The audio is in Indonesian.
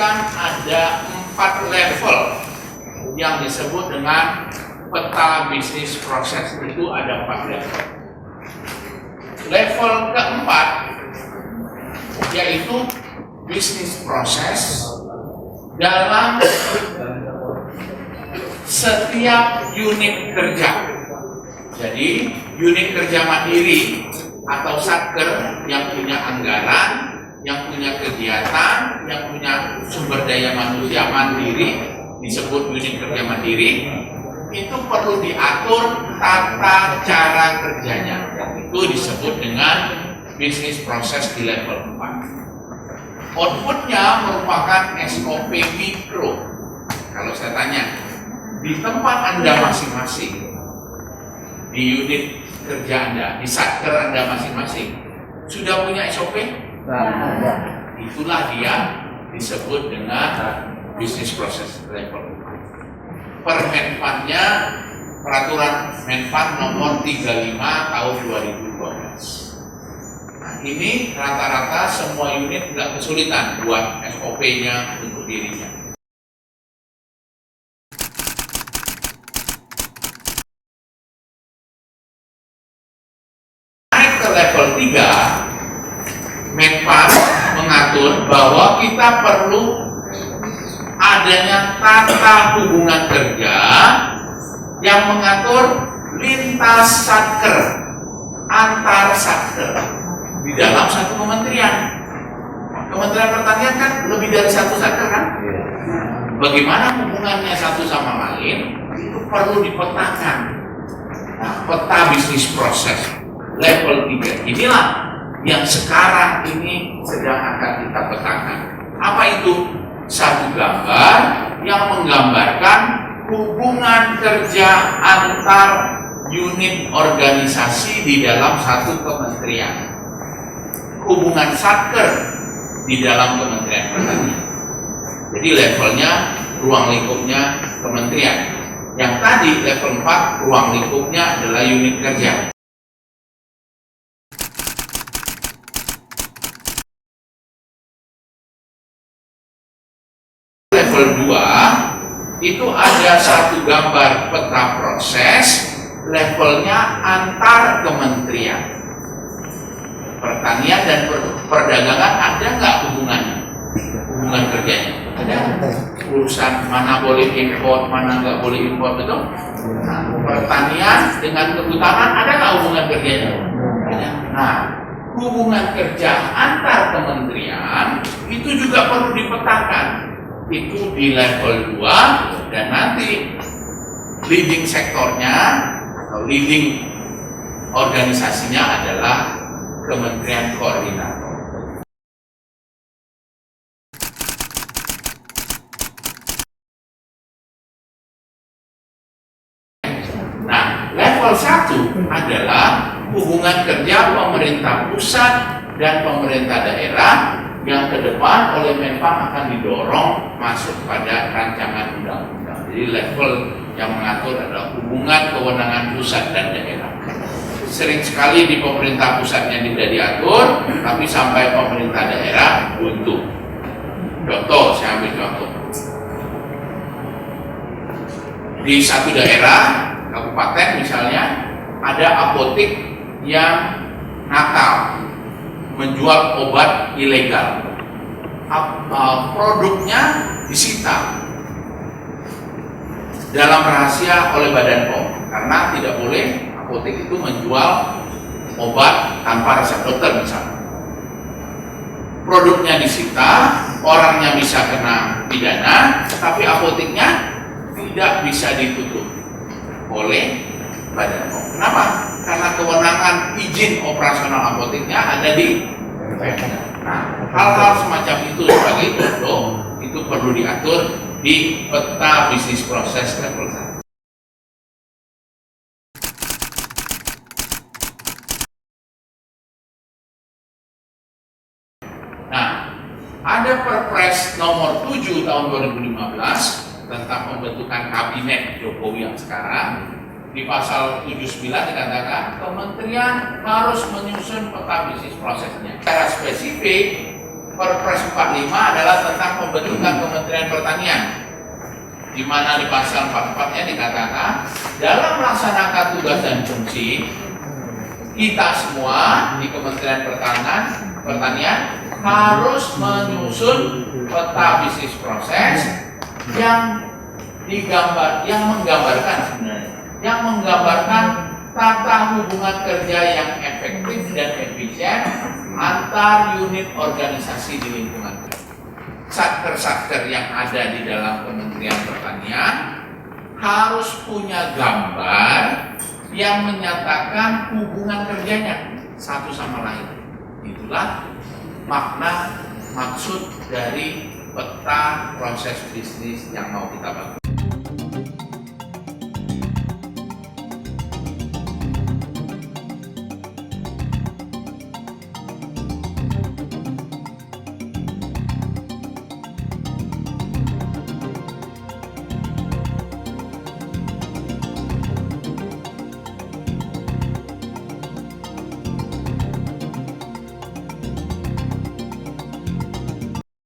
disebutkan ada 4 level yang disebut dengan peta bisnis proses. Itu ada 4 level. Level keempat yaitu bisnis proses dalam setiap unit kerja. Jadi unit kerja mandiri atau satker yang punya anggaran, yang punya kegiatan, yang punya sumber daya manusia mandiri, disebut unit kerja mandiri, itu perlu diatur tata cara kerjanya. Itu disebut dengan bisnis proses di level 4. Outputnya merupakan SOP mikro. Kalau saya tanya, di tempat Anda masing-masing, di unit kerja Anda, di satker Anda masing-masing, sudah punya SOP? Itulah dia disebut dengan bisnis proses level 4. Permenpannya peraturan Menpan nomor 35 tahun 2012. Nah, ini rata-rata semua unit tidak kesulitan buat SOP-nya untuk dirinya. Level 3, Menpan mengatur bahwa kita perlu adanya tata hubungan kerja yang mengatur lintas satker, antar satker di dalam satu kementerian. Kementerian Pertanian kan lebih dari satu satker kan? Bagaimana hubungannya satu sama lain itu perlu dipetakan. Nah, peta bisnis proses level 3 inilah yang sekarang ini sedang akan kita petakan. Apa itu? Satu gambar yang menggambarkan hubungan kerja antar unit organisasi di dalam satu kementerian, hubungan satker di dalam Kementerian Pertanian. Jadi levelnya ruang lingkupnya kementerian. Yang tadi level 4 ruang lingkupnya adalah unit kerja. Level 2 itu ada satu gambar peta proses, levelnya antar kementerian. Pertanian dan perdagangan ada nggak hubungannya? Hubungan kerjanya? Ada. Urusan mana boleh impor, mana nggak boleh impor, betul? Nah, pertanian dengan kehutanan ada nggak hubungan kerjanya? Ada. Nah, hubungan kerja antar kementerian itu juga perlu dipetakan. Itu di level 2 dan nanti leading sektornya atau leading organisasinya adalah Kementerian Koordinator. Nah, level 1 adalah hubungan kerja pemerintah pusat dan pemerintah daerah yang ke depan oleh Menpan akan didorong masuk pada rancangan undang-undang. Jadi level yang mengatur adalah hubungan kewenangan pusat dan daerah. Sering sekali di pemerintah pusatnya tidak diatur, tapi sampai pemerintah daerah buntu. Contoh, saya ambil contoh. Di satu daerah, kabupaten misalnya, ada apotek yang nakal menjual obat ilegal. Produknya disita dalam rahasia oleh Badan POM karena tidak boleh apotek itu menjual obat tanpa resep dokter misalnya. Produknya disita, orangnya bisa kena pidana, tapi apoteknya tidak bisa ditutup oleh Badan POM. Kenapa? Karena kewenangan izin operasional apoteknya ada di Pemda. Nah, hal-hal semacam itu sebagai contoh itu perlu diatur di peta bisnis proses level 1. Nah, ada Perpres nomor 7 tahun 2015 tentang pembentukan kabinet Jokowi yang sekarang. Di pasal 79 dikatakan kementerian harus menyusun peta bisnis prosesnya. Secara spesifik Perpres 45 adalah tentang pembentukan Kementerian Pertanian, di mana di pasal 44-nya dikatakan dalam melaksanakan tugas dan fungsi kita semua di Kementerian Pertanian harus menyusun peta bisnis proses yang menggambarkan tata hubungan kerja yang efektif dan efisien antar unit organisasi di lingkungan. Satker-satker yang ada di dalam Kementerian Pertanian harus punya gambar yang menyatakan hubungan kerjanya satu sama lain. Itulah maksud dari peta proses bisnis yang mau kita bangun.